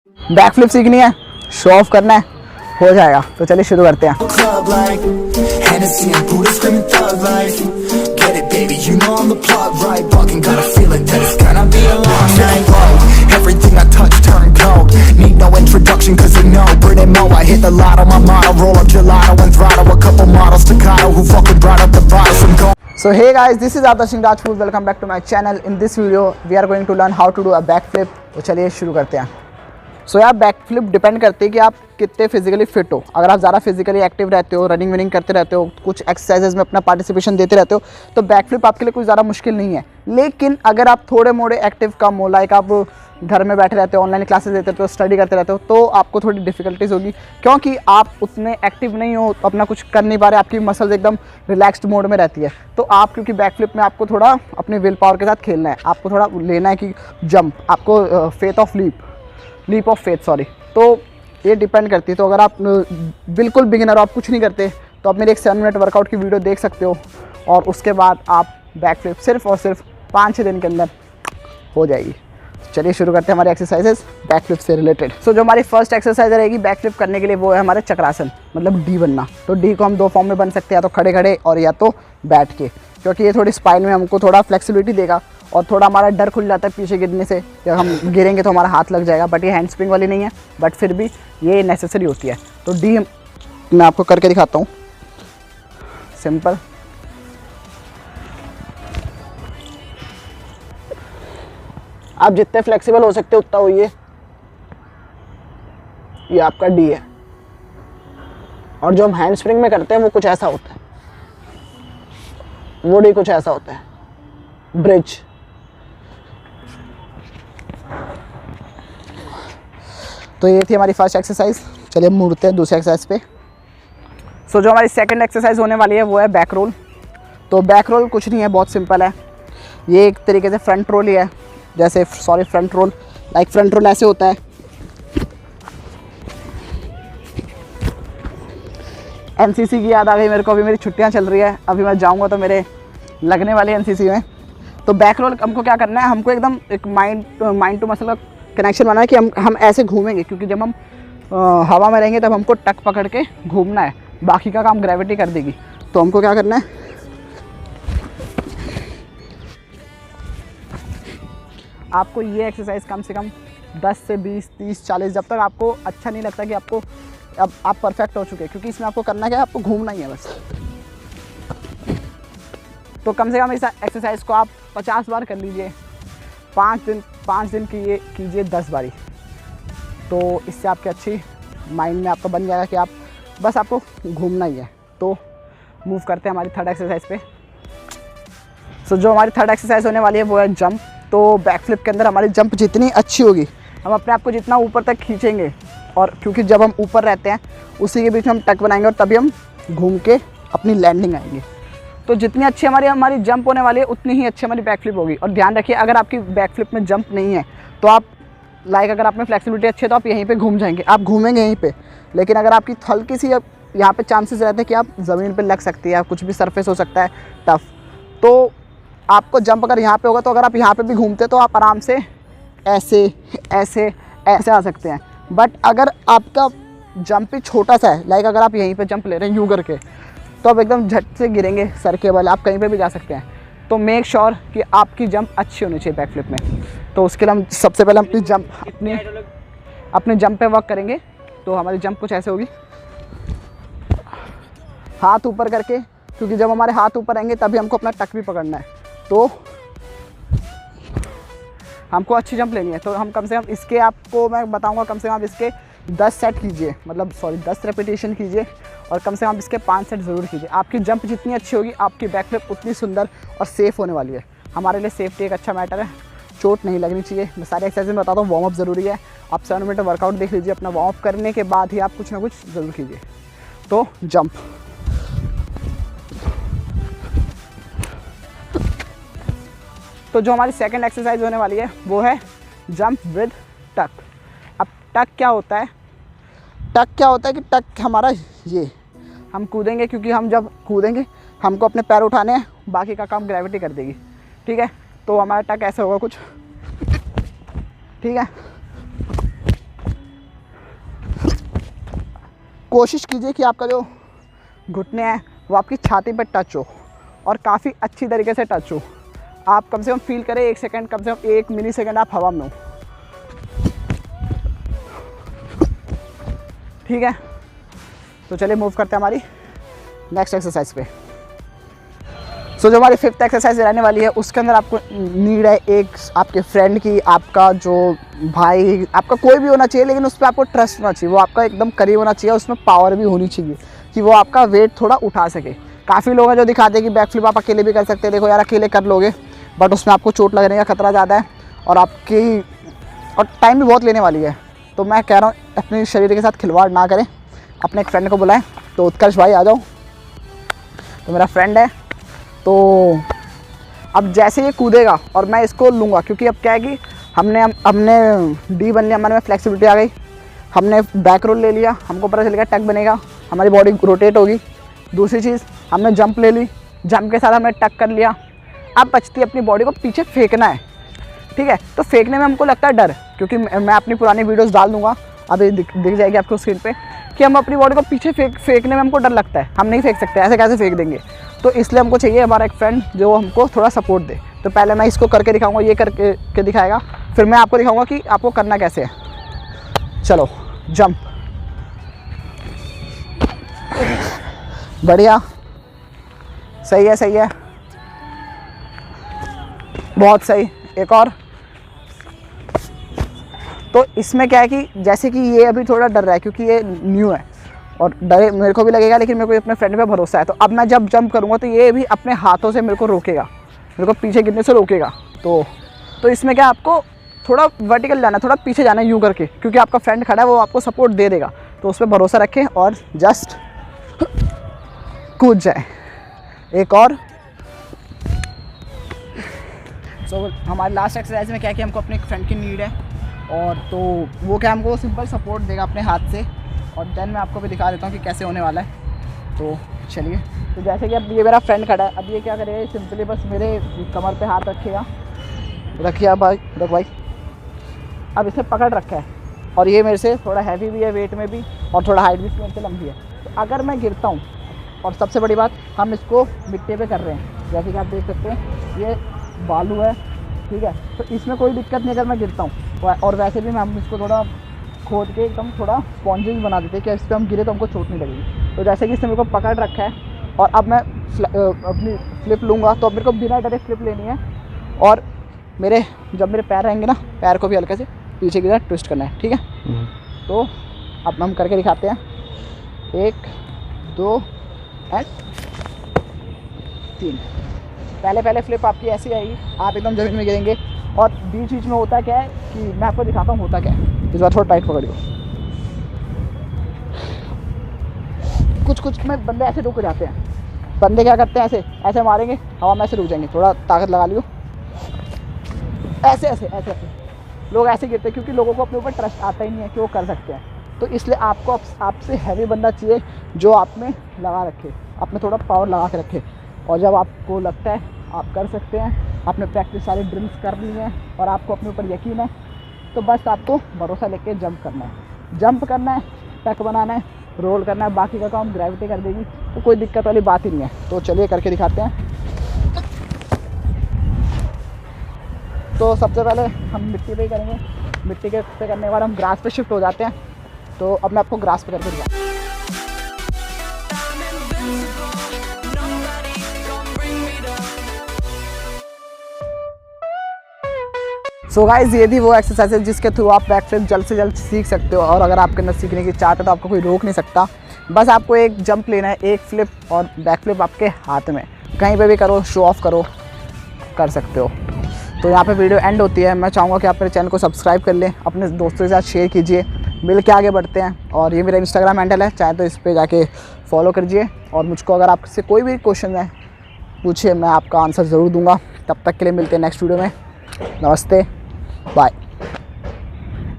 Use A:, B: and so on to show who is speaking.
A: Back flip सीखनी है, show off करना है, हो जाएगा। तो चलिए शुरू करते हैं।
B: Club like Hennessy and Buddha screaming thug life. Get it, baby, you know I'm the plug, right? Fucking got a feeling that it's gonna be a long night. Whoa, everything I touch turn cold. Need no introduction, cause they know Brit and Mo. I hit the lotto, my motto, roll up gelato and throttle. A couple models staccato who fucking brought up the bottles from gold.
A: So hey guys, this is Adarsh Singh Rajput. Welcome back to my channel. In this video, we are going to learn how to do a back flip. तो चलिए शुरू करते हैं। सो यार back flip depend करती है कि आप कितने फिजिकली फिट हो। अगर आप ज़्यादा फिजिकली एक्टिव रहते हो, रनिंग विनिंग करते रहते हो, कुछ एक्सरसाइजेज में अपना पार्टिसिपेशन देते रहते हो, तो बैक फ्लिप आपके लिए कुछ ज़्यादा मुश्किल नहीं है। लेकिन अगर आप थोड़े मोड़े एक्टिव कम हो, लाइक आप घर में बैठे रहते हो, ऑनलाइन क्लासेस देते रहते हो, स्टडी करते रहते हो, तो आपको थोड़ी डिफिकल्टीज होगी, क्योंकि आप उतने एक्टिव नहीं हो, अपना कुछ कर नहीं पा रहे, आपकी मसल्स एकदम रिलैक्स्ड मोड में रहती है। तो आप क्योंकि बैक फ्लिप में आपको थोड़ा अपने विल पावर के साथ खेलना है, आपको थोड़ा लेना है कि जंप, आपको faith of leap of faith sorry. तो ये डिपेंड करती है। तो अगर आप बिल्कुल बिगिनर हो, आप कुछ नहीं करते, तो आप मेरे एक 7 मिनट वर्कआउट की वीडियो देख सकते हो और उसके बाद आप बैक फ्लिप सिर्फ और सिर्फ 5-6 दिन के अंदर हो जाएगी। चलिए शुरू करते हैं हमारे एक्सरसाइजेस बैक फ्लिप से रिलेटेड। सो जो हमारी फर्स्ट एक्सरसाइज रहेगी बैक फ्लिप करने के लिए, वो है हमारे चक्रासन, मतलब डी बनना। तो डी को हम 2 फॉर्म में बन सकते हैं, या तो खड़े खड़े और या तो बैठ के, क्योंकि ये थोड़ी स्पाइन में हमको थोड़ा फ्लेक्सिबिलिटी देगा और थोड़ा हमारा डर खुल जाता है पीछे गिरने से, जब हम गिरेंगे तो हमारा हाथ लग जाएगा। बट ये हैंड स्प्रिंग वाली नहीं है, बट फिर भी ये नेसेसरी होती है। तो डी मैं आपको करके दिखाता हूँ, सिंपल। आप जितने फ्लेक्सिबल हो सकते हो उतना होइए। ये आपका डी है। और जो हम हैंड स्प्रिंग में करते हैं वो कुछ ऐसा होता है, वो डी कुछ ऐसा होता है, ब्रिज। तो ये थी हमारी फर्स्ट एक्सरसाइज। चलिए मुड़ते हैं दूसरी एक्सरसाइज पे। सो जो हमारी सेकंड एक्सरसाइज होने वाली है वो है बैक रोल। तो बैक रोल कुछ नहीं है, बहुत सिंपल है। ये एक तरीके से फ्रंट रोल ही है, जैसे front roll, like front roll ऐसे होता है। एनसीसी की याद आ गई मेरे को, अभी मेरी छुट्टियां चल रही है, अभी मैं जाऊंगा तो मेरे लगने वाली एनसीसी में। तो बैक रोल हमको क्या करना है, हमको एकदम एक माइंड टू मसल का कनेक्शन बनाना है कि हम ऐसे घूमेंगे, क्योंकि जब हम हवा में रहेंगे तब हमको टक पकड़ के घूमना है, बाकी का काम ग्रेविटी कर देगी। तो हमको क्या करना है, आपको ये एक्सरसाइज कम से कम 10 से 20, 30, 40, जब तक आपको अच्छा नहीं लगता कि आपको अब आप परफेक्ट हो चुके हैं, क्योंकि इसमें आपको करना क्या है, आपको घूमना ही है बस। तो कम से कम इस एक्सरसाइज को आप 50 बार कर लीजिए, 5 दिन कीजिए 10 बारी। तो इससे आपके अच्छी माइंड में आपका बन जाएगा कि आप बस आपको घूमना ही है। तो मूव करते हैं हमारी थर्ड एक्सरसाइज पे। सो जो हमारी थर्ड एक्सरसाइज होने वाली है वो है जंप। तो बैक फ्लिप के अंदर हमारी जंप जितनी अच्छी होगी, हम अपने आप को जितना ऊपर तक खींचेंगे, और क्योंकि जब हम ऊपर रहते हैं उसी के बीच में हम टक बनाएंगे और तभी हम घूम के अपनी लैंडिंग आएंगे। तो जितनी अच्छी हमारी जंप होने वाली है, उतनी ही अच्छी हमारी बैक फ्लिप होगी। और ध्यान रखिए, अगर आपकी बैक फ्लिप में जंप नहीं है तो आप लाइक अगर आप में फ्लेक्सिबिलिटी अच्छी है तो आप यहीं पे घूम जाएंगे, आप घूमेंगे यहीं पे। लेकिन अगर आपकी हल्की सी यहाँ पे चांसेस रहते हैं कि आप ज़मीन पे लग सकती है, कुछ भी सरफेस हो सकता है टफ, तो आपको जंप अगर यहाँ पे होगा, तो अगर आप यहाँ पे भी घूमते तो आप आराम से ऐसे ऐसे ऐसे आ सकते हैं। बट अगर आपका जंप ही छोटा सा है, लाइक अगर आप यहीं पे जंप ले रहे हैं यूँ करके, तो आप एकदम झट से गिरेंगे, सर के बल आप कहीं पे भी जा सकते हैं। तो मेक श्योर कि आपकी जंप अच्छी होनी चाहिए बैक फ्लिप में। तो उसके लिए हम सबसे पहले अपने जंप पे वर्क करेंगे। तो हमारी जंप कुछ ऐसे होगी, हाथ ऊपर करके, क्योंकि जब हमारे हाथ ऊपर आएंगे तभी हमको अपना टक भी पकड़ना है। तो हमको अच्छी जंप लेनी है। तो हम कम से कम इसके, आपको मैं बताऊंगा, कम से कम इसके 10 सेट कीजिए, मतलब 10 रेपिटेशन कीजिए, और कम से कम इसके 5 सेट ज़रूर कीजिए। आपकी जंप जितनी अच्छी होगी, आपकी बैक फ्लिप उतनी सुंदर और सेफ़ होने वाली है। हमारे लिए सेफ्टी एक अच्छा मैटर है, चोट नहीं लगनी चाहिए। मैं सारे एक्सरसाइज में बताता हूँ, वार्म अप ज़रूरी है। आप 7 मिनट वर्कआउट देख लीजिए, अपना वार्म अप करने के बाद ही आप कुछ ना कुछ ज़रूर कीजिए। तो जंप, तो जो हमारी सेकंड एक्सरसाइज होने वाली है वो है जंप विद टक। अब टक क्या होता है, कि टक हमारा ये हम कूदेंगे, क्योंकि हम जब कूदेंगे हमको अपने पैर उठाने हैं, बाकी का काम ग्रेविटी कर देगी, ठीक है। तो हमारा टक ऐसे होगा कुछ, ठीक है। कोशिश कीजिए कि आपका जो घुटने हैं वो आपकी छाती पर टच हो और काफ़ी अच्छी तरीके से टच हो। आप कम से कम फील करें 1 सेकंड, कम से कम 1 मिली सेकंड आप हवा में हो। ठीक है, तो चलिए मूव करते हैं हमारी नेक्स्ट एक्सरसाइज पे। सो जो हमारी 5th एक्सरसाइज रहने वाली है उसके अंदर आपको नीड है एक आपके फ्रेंड की, आपका जो भाई, आपका कोई भी होना चाहिए, लेकिन उस पर आपको ट्रस्ट होना चाहिए, वो आपका एकदम करीब होना चाहिए, उसमें पावर भी होनी चाहिए कि वो आपका वेट थोड़ा उठा सके। काफ़ी लोग हैं जो दिखाते हैं कि बैक फ्लिप आप अकेले भी कर सकते हैं। देखो यार, अकेले कर लोगे बट उसमें आपको चोट लगने का खतरा ज़्यादा है और टाइम भी बहुत लेने वाली है। तो मैं कह रहा हूँ अपने शरीर के साथ खिलवाड़ ना करें, अपने एक फ्रेंड को बुलाएं। तो उत्कर्ष भाई आ जाओ, तो मेरा फ्रेंड है। तो अब जैसे ये कूदेगा और मैं इसको लूँगा, क्योंकि अब क्या है कि हमने डी बन लिया, हमारे में फ्लेक्सिबिलिटी आ गई, हमने बैक रोल ले लिया, हमको पता चल गया टक बनेगा, हमारी बॉडी रोटेट होगी। दूसरी चीज़, हमने जंप ले ली, जंप के साथ हमने टक कर लिया। अब बचती है अपनी बॉडी को पीछे फेंकना है। ठीक है, तो फेंकने में हमको लगता है डर, क्योंकि मैं अपनी पुरानी वीडियोस डाल दूंगा, अभी दिख जाएगी आपको स्क्रीन पे, कि हम अपनी बॉडी को पीछे फेंकने में हमको डर लगता है, हम नहीं फेंक सकते, ऐसे कैसे फेंक देंगे। तो इसलिए हमको चाहिए हमारा एक फ्रेंड जो हमको थोड़ा सपोर्ट दे। तो पहले मैं इसको करके दिखाऊंगा, ये करके दिखाएगा, फिर मैं आपको दिखाऊंगा कि आपको करना कैसे है। चलो जंप, बढ़िया, सही है, सही है, बहुत सही, एक और। तो इसमें क्या है कि जैसे कि ये अभी थोड़ा डर रहा है क्योंकि ये न्यू है और डरे मेरे को भी लगेगा, लेकिन मेरे को अपने फ्रेंड पे भरोसा है। तो अब मैं जब जंप करूँगा तो ये भी अपने हाथों से मेरे को रोकेगा, मेरे को पीछे गिरने से रोकेगा। तो इसमें क्या आपको थोड़ा वर्टिकल जाना है, थोड़ा पीछे जाना है यूँ करके, क्योंकि आपका फ्रेंड खड़ा है, वो आपको सपोर्ट दे देगा। तो उस पर भरोसा रखें और जस्ट कूद जाए। एक और। सो हमारे लास्ट एक्सरसाइज में क्या है कि हमको अपने फ्रेंड की नीड है, और तो वो क्या हमको सिंपल सपोर्ट देगा अपने हाथ से, और देन मैं आपको भी दिखा देता हूँ कि कैसे होने वाला है। तो चलिए, तो जैसे कि अब ये मेरा फ्रेंड खड़ा है, अब ये क्या करेगा, सिंपली बस मेरे कमर पे हाथ रखेगा, रखिए आप भाई, रख भाई। अब इसे पकड़ रखा है और ये मेरे से थोड़ा हैवी भी है वेट में भी, और थोड़ा हाइट भी मेरे से लंबी है। तो अगर मैं गिरता हूँ, और सबसे बड़ी बात, हम इसको मिट्टी पे कर रहे हैं, जैसे कि आप देख सकते हैं ये बालू है, ठीक है, तो इसमें कोई दिक्कत नहीं अगर मैं गिरता हूँ। और वैसे भी हम इसको थोड़ा खोद के एकदम थोड़ा स्पॉन्जेस बना देते हैं कि इस पर हम गिरे तो हमको चोट नहीं लगेगी। तो जैसे कि इसने मेरे को पकड़ रखा है और अब मैं अपनी फ्लिप लूँगा, तो अब मेरे को बिना डरे फ्लिप लेनी है, और जब मेरे पैर रहेंगे ना, पैर को भी हल्के से पीछे की तरह ट्विस्ट करना है। ठीक है, तो अब हम करके दिखाते हैं। 1 2 एंड 3। पहले फ्लिप आपकी ऐसी आएगी, आप एकदम ज़मीन में गिरेंगे, और बीच में होता क्या है कि मैं आपको दिखाता हूँ होता क्या है। इस बार थोड़ा टाइट पकड़ियो। कुछ में बंदे ऐसे रुक जाते हैं, बंदे क्या करते हैं, ऐसे मारेंगे, हवा में ऐसे रुक जाएंगे। थोड़ा ताकत लगा लियो, ऐसे लोग ऐसे गिरते हैं, क्योंकि लोगों को अपने ऊपर ट्रस्ट आता ही नहीं है कि वो कर सकते हैं। तो इसलिए आपको आपसे हैवी बंदा चाहिए जो आप में लगा रखे, आप में थोड़ा पावर लगा के रखे, और जब आपको लगता है आप कर सकते हैं, आपने प्रैक्टिस सारी ड्रिल्स कर ली हैं और आपको अपने ऊपर यकीन है, तो बस आपको भरोसा लेके जंप करना है, टक बनाना है, रोल करना है, बाकी का काम ग्रेविटी कर देगी, तो कोई दिक्कत वाली बात ही नहीं है। तो चलिए करके दिखाते हैं। तो सबसे पहले हम मिट्टी पे ही करेंगे, मिट्टी के पे करने के बाद हम ग्रास पे शिफ्ट हो जाते हैं। तो अब मैं आपको ग्रास पे करके दिखाता हूँ। सो गाइज, ये थी वो एक्सरसाइज है जिसके थ्रू आप बैक फ्लिप जल्द से जल्द सीख सकते हो, और अगर आपके अंदर सीखने की चाहते हो तो आपको कोई रोक नहीं सकता। बस आपको एक जंप लेना है, एक फ्लिप और बैक फ्लिप आपके हाथ में, कहीं पे भी करो, शो ऑफ करो, कर सकते हो। तो यहाँ पे वीडियो एंड होती है। मैं चाहूँगा कि आप मेरे चैनल को सब्सक्राइब कर लें, अपने दोस्तों के साथ शेयर कीजिए, मिल के आगे बढ़ते हैं। और ये मेरा इंस्टाग्राम हैंडल है, चाहे तो इस पर जाके फॉलो करिए, और मुझको अगर आपसे कोई भी क्वेश्चन है पूछिए, मैं आपका आंसर ज़रूर दूँगा। तब तक के लिए मिलते हैं नेक्स्ट वीडियो में। नमस्ते, बाय।